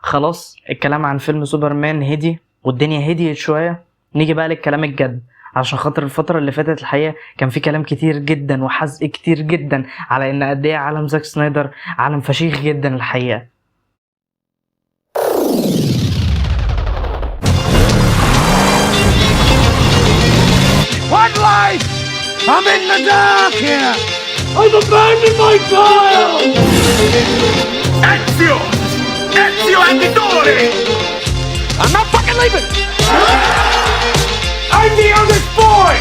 خلاص الكلام عن فيلم سوبرمان هدي والدنيا هديت شوية. نيجي بقى للكلام الجد، عشان خاطر الفترة اللي فاتت الحقيقة كان في كلام كتير جدا وحزق كتير جدا على ان قد ايه عالم زاك سنايدر عالم فشيخ جدا الحقيقة. What life? I'm in the dark here! I've abandoned my child! Ezio! Ezio Auditore! I'm not fucking leaving! I'm the youngest boy!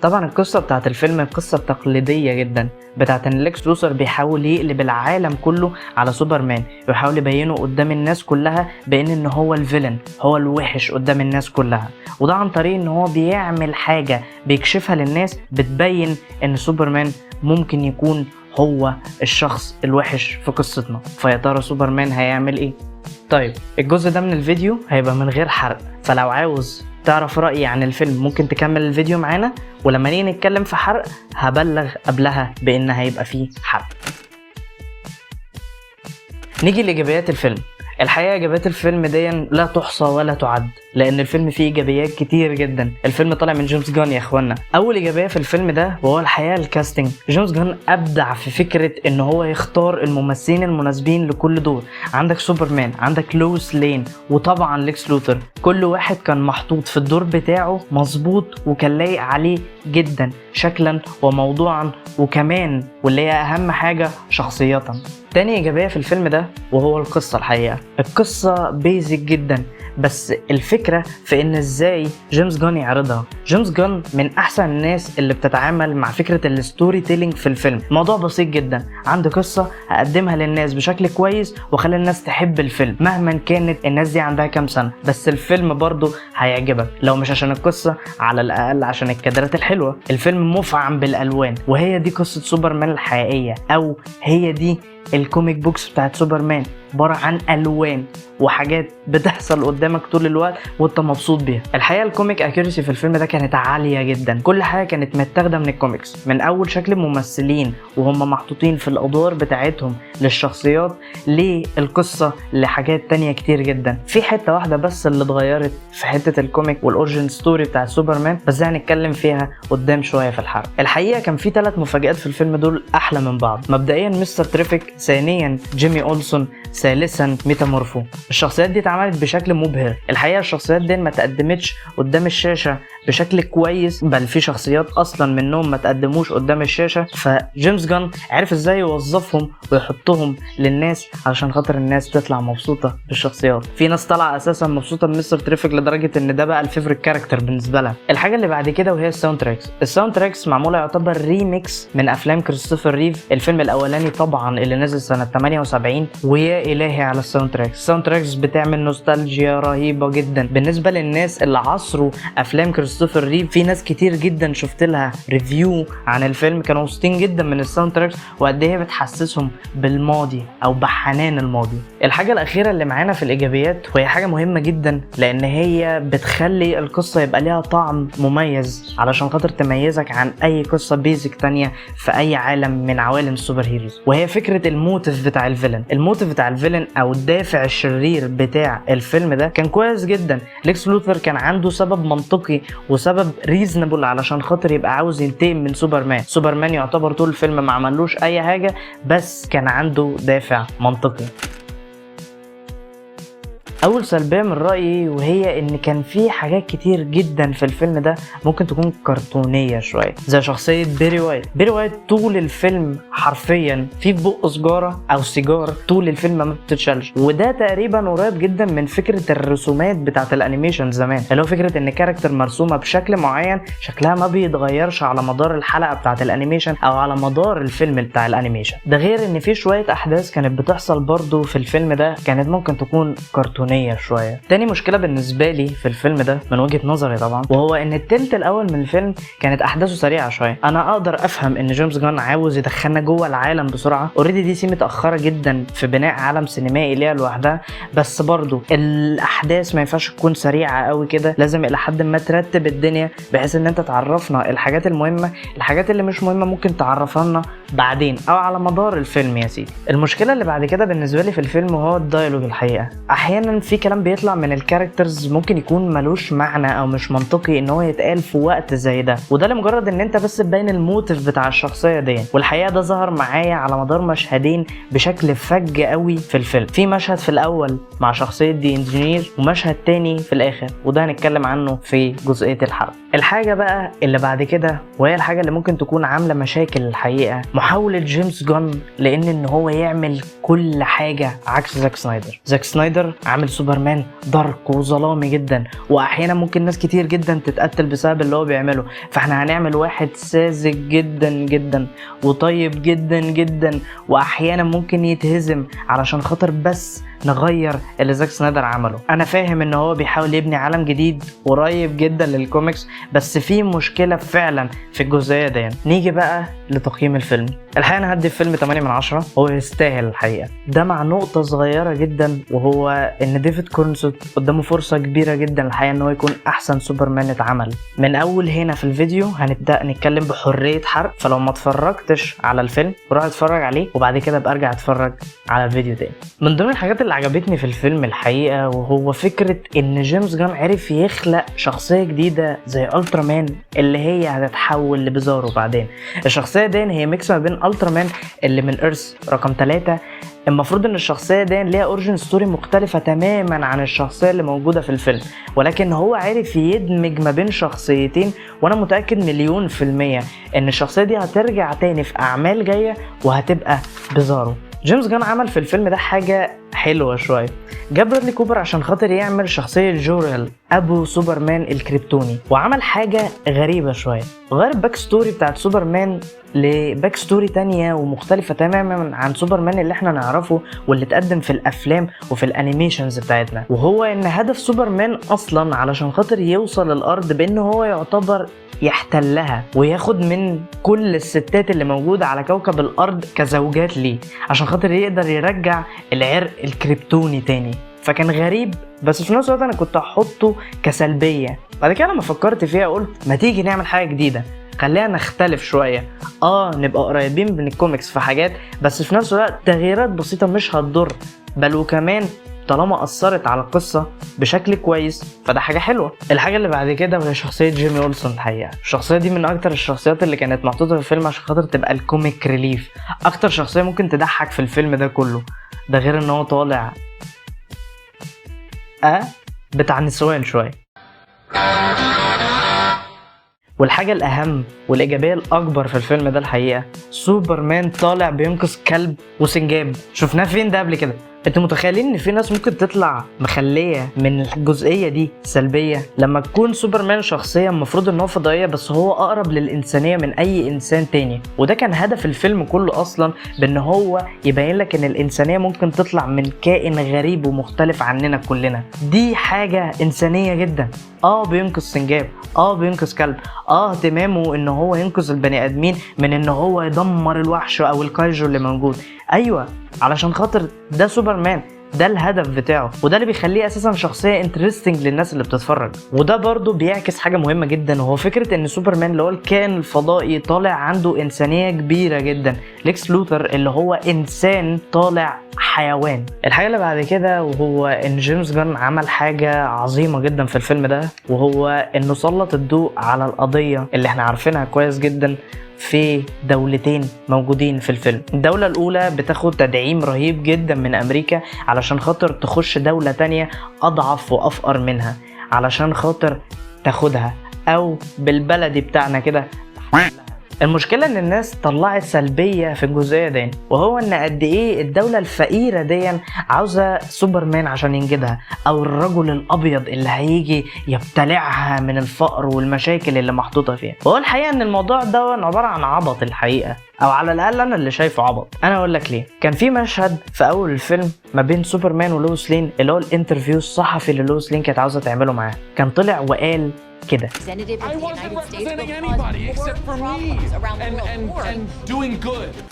طبعا القصة بتاعت الفيلم القصة التقليدية جدا بتاعت ان ليكس لوثر بيحاول يقلب العالم كله على سوبرمان، ويحاول يبينه قدام الناس كلها بان ان هو الفيلن، هو الوحش قدام الناس كلها. وده عن طريق ان هو بيعمل حاجة بيكشفها للناس بتبين ان سوبرمان ممكن يكون هو الشخص الوحش في قصتنا. فيا ترى سوبرمان هيعمل ايه؟ طيب الجزء ده من الفيديو هيبقى من غير حرق، فلو عاوز تعرف رأيي عن الفيلم ممكن تكمل الفيديو معانا، ولما نيجي نتكلم في حرق هبلغ قبلها بان هيبقى فيه حرق. نيجي لإيجابيات الفيلم. الحقيقة إيجابيات الفيلم دي لا تحصى ولا تعد، لأن الفيلم فيه إيجابيات كتير جدا. الفيلم طالع من جيمس جان يا إخوانا. أول إيجابية في الفيلم ده وهو الحقيقة الكاستنج. جيمس جان أبدع في فكرة إن هو يختار الممثلين المناسبين لكل دور. عندك سوبرمان، عندك لويس لين، وطبعا ليكس لوثر. كل واحد كان محطوط في الدور بتاعه مظبوط وكان لايق عليه جدا شكلا وموضوعا، وكمان واللي هي أهم حاجة شخصية. تاني إيجابية في الفيلم ده وهو القصة. الحقيقة القصة بيزك جدا، بس الفكرة في ان ازاي جيمس جان يعرضها. جيمس جان من احسن الناس اللي بتتعامل مع فكرة الستوري تيلينج في الفيلم. موضوع بسيط جدا، عندي قصة هقدمها للناس بشكل كويس وخلي الناس تحب الفيلم مهما كانت الناس دي عندها كام سنة، بس الفيلم برضو هيعجبك لو مش عشان القصة على الاقل عشان الكادرات الحلوة. الفيلم مفعم بالالوان، وهي دي قصة سوبرمان الحقيقية، او هي دي الكوميك بوكس بتاعت سوبرمان، عبارة عن ألوان وحاجات بتحصل قدامك طول الوقت وانت مبسوط بيها. الحقيقة الكوميك اكيورسي في الفيلم ده كانت عالية جدا، كل حاجة كانت متاخدة من الكوميكس، من أول شكل الممثلين وهم محطوطين في الأدوار بتاعتهم للشخصيات للقصة لحاجات تانية كتير جدا. في حتة واحدة بس اللي اتغيرت في حتة الكوميك والأورجين ستوري بتاعت سوبرمان، بس هنتكلم فيها قدام شوية في الحرق. الحقيقة كان في 3 مفاجآت في الفيلم دول أحلى من بعض. مبدئيا مستر تريفيك، ثانيا جيمي أولسون، ثالثا ميتامورفو. الشخصيات دي اتعملت بشكل مبهر. الحقيقه الشخصيات دي ما تقدمتش قدام الشاشه بشكل كويس، بل في شخصيات اصلا منهم ما تقدموش قدام الشاشه. فجيمس جان عرف ازاي يوظفهم ويحطهم للناس علشان خاطر الناس تطلع مبسوطه بالشخصيات. في ناس طالعه اساسا مبسوطه بمستر تريفيك لدرجه ان ده بقى الفيفوريت كاركتر بالنسبه لها. الحاجه اللي بعد كده وهي الساوند تراكس. الساوند تراكس معموله يعتبر ريميكس من افلام كريستوفر ريف. الفيلم الاولاني طبعا اللي نزل سنه 78، ويا الهي على الساوند تراكس. الساوند تراكس بتعمل نوستالجيا رهيبه جدا بالنسبه للناس اللي عصروا افلام كريستوفر ريف. في ناس كتير جدا شفت لها ريفيو عن الفيلم كانوا مبسوطين جدا من الساوند تراكس وقد ايه بتحسسهم بالماضي او بحنان الماضي. الحاجه الاخيره اللي معانا في الايجابيات وهي حاجه مهمه جدا، لان هي بتخلي القصه يبقى ليها طعم مميز علشان خاطر تميزك عن اي قصه بيزك تانية في اي عالم من عوالم السوبر هيروز، وهي فكره الموتيف بتاع الفيلن. الموتيف بتاع الفيلن او الدافع الشرير بتاع الفيلم ده كان كويس جدا. ليكس لوثر كان عنده سبب منطقي وسبب ريزنبل علشان خاطر يبقى عاوز ينتقم من سوبرمان. سوبرمان يعتبر طول الفيلم ما عملوش اي حاجه، بس كان عنده دافع منطقي. اول سلبيه من رايي وهي ان كان في حاجات كتير جدا في الفيلم ده ممكن تكون كرتونيه شويه، زي شخصيه بيري وايت. بيري وايت طول الفيلم حرفيا في بق سجاره او سيجار طول الفيلم ما بتتشالش، وده تقريبا قريب جدا من فكره الرسومات بتاعه الانيميشن زمان، اللي هو فكره ان كاركتر مرسومه بشكل معين شكلها ما بيتغيرش على مدار الحلقه بتاعه الانيميشن او على مدار الفيلم بتاع الانيميشن ده. غير ان في شويه احداث كانت بتحصل برضو في الفيلم ده كانت ممكن تكون كرتونيه دراميه شويه. تاني مشكله بالنسبه لي في الفيلم ده من وجهه نظري طبعا، وهو ان التلت الاول من الفيلم كانت احداثه سريعه شويه. انا اقدر افهم ان جيمس جان عاوز يدخلنا جوه العالم بسرعه، اوريدي دي سي متاخره جدا في بناء عالم سينمائي ليها لوحدها، بس برضو الاحداث ما ينفعش تكون سريعه قوي كده، لازم الى حد ما ترتب الدنيا بحيث ان انت تعرفنا الحاجات المهمه، الحاجات اللي مش مهمه ممكن تعرفها لنا بعدين او على مدار الفيلم يا سيدي. المشكله اللي بعد كده بالنسبه لي في الفيلم هو الدايلوج. الحقيقه احيانا في كلام بيطلع من الكاركترز ممكن يكون ملوش معنى او مش منطقي ان هو يتقال في وقت زي ده، وده لمجرد ان انت بس تبين الموتيف بتاع الشخصيه دي. والحقيقه ده ظهر معايا على مدار مشهدين بشكل فج قوي في الفيلم. في مشهد في الاول مع شخصيه دي انجينير، ومشهد تاني في الاخر، وده هنتكلم عنه في جزئيه الحرب. الحاجه بقى اللي بعد كده وهي الحاجه اللي ممكن تكون عامله مشاكل الحقيقه، محاوله جيمس جان ان هو يعمل كل حاجه عكس زاك سنايدر. زاك سنايدر عامل سوبرمان دارك وظلامي جدا، واحيانا ممكن ناس كتير جدا تتقتل بسبب اللي هو بيعمله، فاحنا هنعمل واحد ساذج جدا جدا وطيب جدا جدا، واحيانا ممكن يتهزم علشان خاطر بس نغير اللي زاك سنايدر عمله. انا فاهم ان هو بيحاول يبني عالم جديد قريب جدا للكوميكس، بس في مشكله فعلا في الجزئيه دي. نيجي بقى لتقييم الفيلم. الحقيقه انا هدي الفيلم 8/10، هو يستاهل الحقيقه. ده مع نقطه صغيره جدا، وهو ان ديفيد كورنسوت قدامه فرصه كبيره جدا الحقيقه ان هو يكون احسن سوبرمان اتعمل. من اول هنا في الفيديو هنبدا نتكلم بحريه حرق، فلو ما اتفرجتش على الفيلم روح اتفرج عليه وبعد كده ابقى ارجع اتفرج على الفيديو تاني. من ضمن الحاجات اللي عجبتني في الفيلم الحقيقه وهو فكره ان جيمس جان عرف يخلق شخصيه جديده زي الترا مان اللي هي هتتحول لبيزارو بعدين. الشخصيه دي هي ميكس ما بين الترا مان اللي من ايرث رقم 3، المفروض ان الشخصيه دي ليها اوريجين ستوري مختلفه تماما عن الشخصيه اللي موجوده في الفيلم، ولكن هو عارف يدمج ما بين شخصيتين، وانا متاكد 1,000,000% ان الشخصيه دي هترجع تاني في اعمال جايه وهتبقى بيزارو. جيمس جان عمل في الفيلم ده حاجه حلوه شويه، جاب برادلي كوبر عشان خاطر يعمل شخصيه جوريل ابو سوبرمان الكريبتوني، وعمل حاجه غريبه شويه، غير الباك ستوري بتاعت سوبرمان لباك ستوري تانية ومختلفه تماما عن سوبرمان اللي احنا نعرفه واللي اتقدم في الافلام وفي الانيميشنز بتاعتنا. وهو ان هدف سوبرمان اصلا علشان خاطر يوصل الارض بانه هو يعتبر يحتلها وياخد من كل الستات اللي موجودة على كوكب الارض كزوجات ليه، عشان خاطر يقدر يرجع العرق الكريبتوني تاني. فكان غريب، بس في نفس الوقت انا كنت احطه كسلبية. بعد كده لما فكرت فيها قلت ما تيجي نعمل حاجة جديدة، خلينا نختلف شوية، نبقى قريبين من الكوميكس في حاجات، بس في نفس الوقت تغييرات بسيطة مش هتضر، بل وكمان طالما أثرت على القصة بشكل كويس فده حاجة حلوة. الحاجة اللي بعد كده وهي شخصية جيمي أولسون. الحقيقة الشخصية دي من أكتر الشخصيات اللي كانت محطوطة في الفيلم عشان خاطر تبقى الكوميك ريليف، أكتر شخصية ممكن تضحك في الفيلم ده كله، ده غير إن هو طالع بتاع نسوان شوية. والحاجة الأهم والإيجابية الأكبر في الفيلم ده الحقيقة سوبرمان طالع بينقذ كلب وسنجاب. شفناه فين ده قبل كده؟ انتوا متخيلين ان في ناس ممكن تطلع مخليه من الجزئيه دي سلبيه لما تكون سوبرمان شخصيه المفروض ان هو فضائيه بس هو اقرب للانسانيه من اي انسان تاني؟ وده كان هدف الفيلم كله اصلا، بان هو يبين لك ان الانسانيه ممكن تطلع من كائن غريب ومختلف عننا كلنا. دي حاجه انسانيه جدا. بينقذ سنجاب، بينقذ كلب، اهتمامه ان هو ينقذ البني ادمين من ان هو يدمر الوحش او الكايجو اللي موجود. ايوه، علشان خاطر ده سوبرمان، ده الهدف بتاعه، وده اللي بيخليه اساسا شخصيه انترستنج للناس اللي بتتفرج. وده برضو بيعكس حاجه مهمه جدا، وهو فكره ان سوبرمان اللي هو الكائن الفضائي طالع عنده انسانيه كبيره جدا، ليكس لوثر اللي هو انسان طالع حيوان. الحاجه اللي بعد كده وهو ان جيمس جان عمل حاجه عظيمه جدا في الفيلم ده، وهو انه سلط الضوء على القضيه اللي احنا عارفينها كويس جدا في دولتين موجودين في الفيلم. الدولة الأولى بتاخد تدعيم رهيب جدا من أمريكا علشان خاطر تخش دولة تانية أضعف وأفقر منها علشان خاطر تاخدها، أو بالبلدي بتاعنا كده المشكله ان الناس طلعت سلبيه في الجزئيه دي، وهو ان قد ايه الدوله الفقيره دي عاوزه سوبرمان عشان ينجدها، او الرجل الابيض اللي هيجي يبتلعها من الفقر والمشاكل اللي محطوطه فيها. وهو الحقيقه ان الموضوع ده عباره عن عبط الحقيقه، او على الاقل انا اللي شايفه عبط. انا اقول لك ليه. كان في مشهد في اول الفيلم ما بين سوبرمان ولويس لين، اللي هو الانترفيو الصحفي اللي لويس لين كانت عاوزه تعمله معاه، كان طلع وقال كده: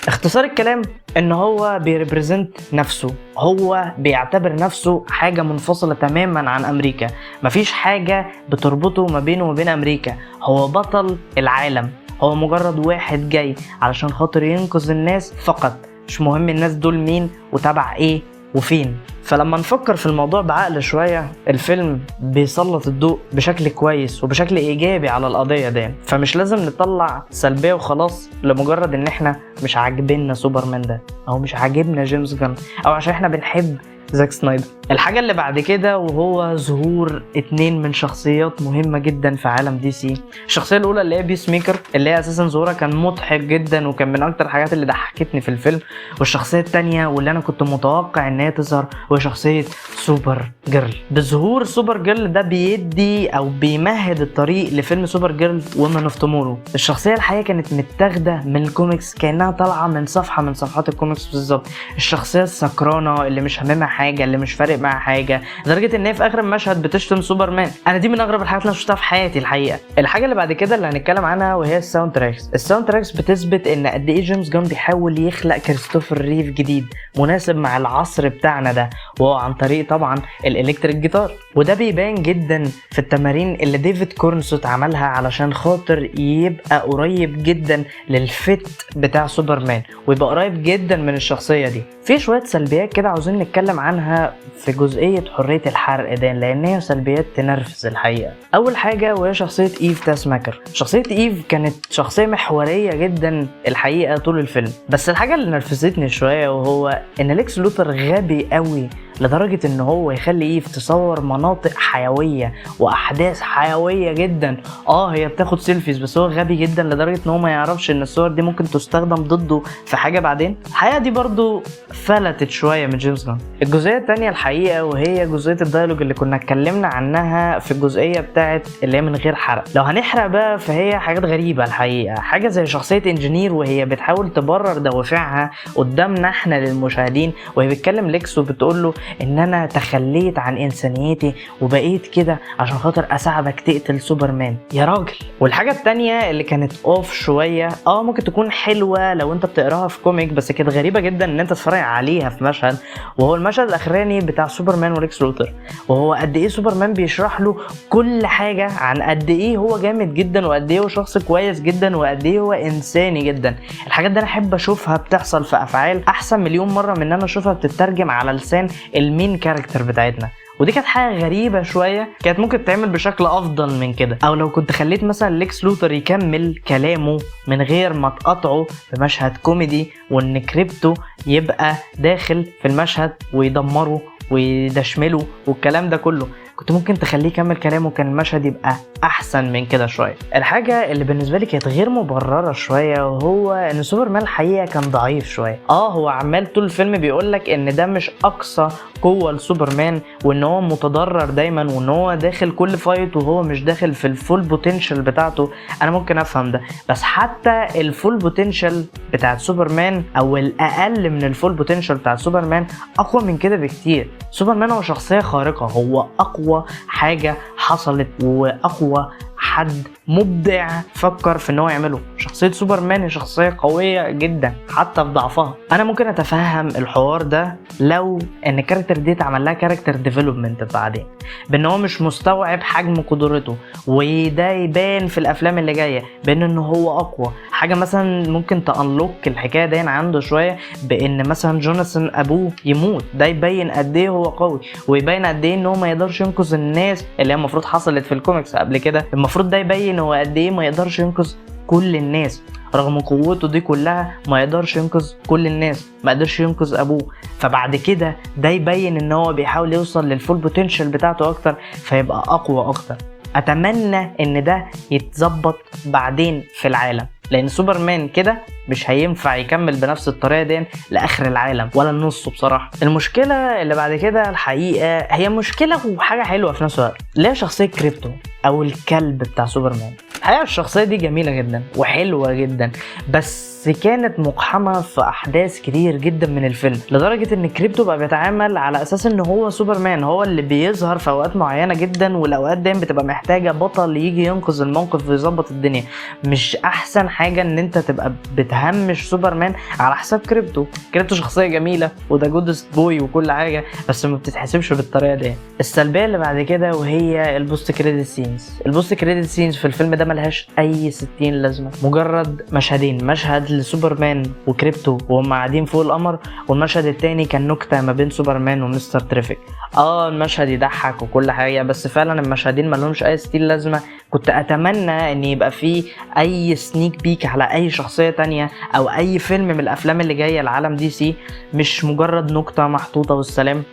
اختصار الكلام ان هو بيريبريزنت نفسه، هو بيعتبر نفسه حاجه منفصله تماما عن امريكا، مفيش حاجه بتربطه ما بينه وبين امريكا، هو بطل العالم، هو مجرد واحد جاي علشان خاطر ينقذ الناس فقط، مش مهم الناس دول مين وتبع ايه وفين. فلما نفكر في الموضوع بعقل شوية، الفيلم بيسلط الضوء بشكل كويس وبشكل ايجابي على القضية دي، فمش لازم نطلع سلبية وخلاص لمجرد ان احنا مش عاجبنا سوبرمان ده، او مش عاجبنا جيمس جان، او عشان احنا بنحب زاك سنايدر. الحاجة اللي بعد كده وهو ظهور 2 من شخصيات مهمة جدا في عالم دي سي. الشخصية الأولى اللي هي بيس ميكر، اللي هي أساسا ظهورها كان مضحك جدا وكان من أكتر الحاجات اللي ضحكتني في الفيلم. والشخصية التانية واللي أنا كنت متوقع إن هي تظهر هو شخصية سوبر جيرل. بظهور سوبر جيرل ده بيدي أو بيمهد الطريق لفيلم سوبر جيرل وومن اوف تومورو. الشخصية الحقيقة كانت متاخدة من الكوميكس، كأنها طالعة من صفحة من صفحات الكوميكس بالظبط. الشخصية السكرانة اللي مش هممها حاجة، اللي مش فارق معاها حاجه، لدرجه ان هي في اخر المشهد بتشتم سوبرمان. انا دي من اغرب الحاجات اللي انا شفتها في حياتي الحقيقه. الحاجه اللي بعد كده اللي هنتكلم عنها وهي الساوند تراكس. الساوند تراكس بتثبت ان قد ايه جيمس جان بيحاول يخلق كريستوفر ريف جديد مناسب مع العصر بتاعنا ده، وهو عن طريق طبعا الالكتريك جيتار. وده بيبان جدا في التمارين اللي ديفيد كورنسوت عملها علشان خاطر يبقى قريب جدا للفت بتاع سوبرمان ويبقى قريب جدا من الشخصيه دي. في شويه سلبيات كده عاوزين نتكلم عنها في جزئيه حريه الحرق ده، لان هي سلبيات تنرفز الحقيقه. اول حاجه وهي شخصيه ايف تاسماكر. شخصيه ايف كانت شخصيه محوريه جدا الحقيقه طول الفيلم، بس الحاجه اللي نرفزتني شويه وهو ان ليكس لوثر غبي قوي لدرجه ان هو يخلي ايف تصور مناطق حيويه واحداث حيويه جدا. هي بتاخد سيلفيز، بس هو غبي جدا لدرجه ان هو ما يعرفش ان الصور دي ممكن تستخدم ضده في حاجه بعدين. الحقيقه دي برضو فلتت شويه من جيمس جان. الجزئيه الثانيه الحقيقه وهي جزئيه الديالوج اللي كنا اتكلمنا عنها في الجزئيه بتاعت اللي هي من غير حرق. لو هنحرق بقى فهي حاجات غريبه الحقيقه، حاجه زي شخصيه انجينير وهي بتحاول تبرر دوافعها قدامنا احنا للمشاهدين، وهي بتكلم ليكس وبتقول له ان انا تخليت عن انسانيتي وبقيت كده عشان خاطر اساعدك تقتل سوبرمان يا راجل. والحاجه الثانيه اللي كانت اوف شويه ممكن تكون حلوه لو انت بتقراها في كوميك، بس كانت غريبه جدا ان انت تتفرج عليها في مشهد، وهو المشهد الاخراني بتاع سوبرمان وليكس لوثر، وهو قد ايه سوبرمان بيشرح له كل حاجه عن قد ايه هو جامد جدا وقد ايه هو شخص كويس جدا وقد ايه هو انساني جدا. الحاجات دي انا احب اشوفها بتحصل في افعال احسن مليون مره من ان انا اشوفها بتترجم على لسان المين كاركتر بتاعتنا. ودي كانت حاجه غريبه شويه، كانت ممكن تعمل بشكل افضل من كده. او لو كنت خليت مثلا ليكس لوثر يكمل كلامه من غير ما تقطعه في مشهد كوميدي، وان كريبتو يبقى داخل في المشهد ويدمره ويدشمله والكلام ده كله، كنت ممكن تخليه يكمل كلامه، كان المشهد يبقى احسن من كده شويه. الحاجه اللي بالنسبه لي كانت غير مبرره شويه وهو ان سوبرمان الحقيقه كان ضعيف شويه. هو عمال طول الفيلم بيقولك ان ده مش اقصى قوه لسوبرمان، وان هو متضرر دايما، وان هو داخل كل فايت وهو مش داخل في الفول بوتنشال بتاعته. انا ممكن افهم ده، بس حتى الفول بوتنشال بتاعت سوبرمان او الاقل من الفول بوتنشال بتاعت سوبرمان اقوى من كده بكتير. سوبرمان هو شخصيه خارقه، هو اقوى حاجه حصلت واقوى حد مبدع فكر في ان هو يعمله. شخصيه سوبرمان هي شخصيه قويه جدا حتى في ضعفها. انا ممكن اتفهم الحوار ده لو ان الكاركتر دي اتعمل لها كاركتر ديفلوبمنت بعدين، بان هو مش مستوعب حجم قدرته، وده يبان في الافلام اللي جايه بان انه هو اقوى حاجه. مثلا ممكن تانلوك الحكايه دي عنده شويه بان مثلا جوناثان ابوه يموت، ده يبين قد ايه هو قوي، ويبين قد ايه ان هو ما يقدرش ينقذ الناس اللي هي المفروض حصلت في الكوميكس قبل كده. المفروض ده يبين هو قد ايه ما يقدرش ينقذ كل الناس، رغم قوته دي كلها ما يقدرش ينقذ كل الناس، ما قدرش ينقذ ابوه. فبعد كده ده يبين ان هو بيحاول يوصل للفول بوتنشال بتاعته اكتر، فيبقى اقوى اكتر. اتمنى ان ده يتظبط بعدين في العالم. لان سوبرمان كده مش هينفع يكمل بنفس الطريقه دي لاخر العالم ولا النص بصراحه. المشكله اللي بعد كده الحقيقه هي مشكله وحاجه حلوه في نفس الوقت، اللي هي شخصيه كريبتو او الكلب بتاع سوبرمان. الحقيقه الشخصيه دي جميله جدا وحلوه جدا، بس كانت مقحمه في احداث كتير جدا من الفيلم، لدرجه ان كريبتو بقى بيتعامل على اساس ان هو سوبرمان، هو اللي بيظهر في اوقات معينه جدا، والاوقات دي بتبقى محتاجه بطل يجي ينقذ الموقف ويظبط الدنيا. مش احسن حاجه ان انت تبقى بتهمش سوبرمان على حساب كريبتو. كريبتو شخصيه جميله وده جودست بوي وكل حاجه، بس ما بتتحسبش بالطريقه دي. السلبيه اللي بعد كده وهي البوست كريدت سينز. البوست كريدت سينز في الفيلم ده ملهاش اي 60 لازمه، مجرد مشهدين، مشهد لسوبرمان وكريبتو وهم قاعدين فوق القمر، والمشهد التاني كان نكته ما بين سوبرمان ومستر تريفيك. المشهد يضحك وكل حاجه، بس فعلا المشهدين مالهمش اي 60 لازمه. كنت اتمنى ان يبقى فيه اي سنيك بيك على اي شخصيه تانية او اي فيلم من الافلام اللي جايه لعالم دي سي، مش مجرد نكته محطوطه والسلام.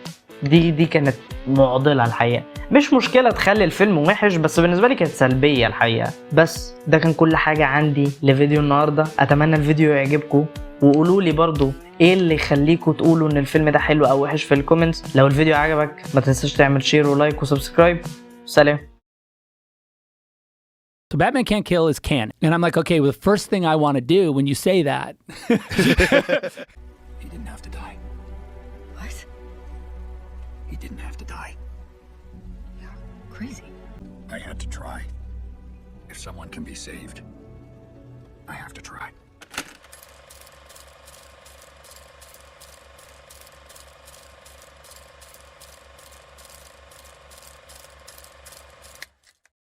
دي كانت معضله الحقيقه. مش مشكله تخلي الفيلم وحش، بس بالنسبه لي كانت سلبيه الحقيقه. بس ده كان كل حاجه عندي لفيديو النهارده. اتمنى الفيديو يعجبكم، وقولوا لي برضو ايه اللي يخليكم تقولوا ان الفيلم ده حلو او وحش في الكومنتس. لو الفيديو عجبك ما تنساش تعمل شير ولايك وسبسكرايب. سلام. So Batman Can't Kill is canon. And I'm like, okay, well, the first thing I want to do when you say that. He didn't have to die. What? He didn't have to die. You're crazy. I had to try. If someone can be saved, I have to try.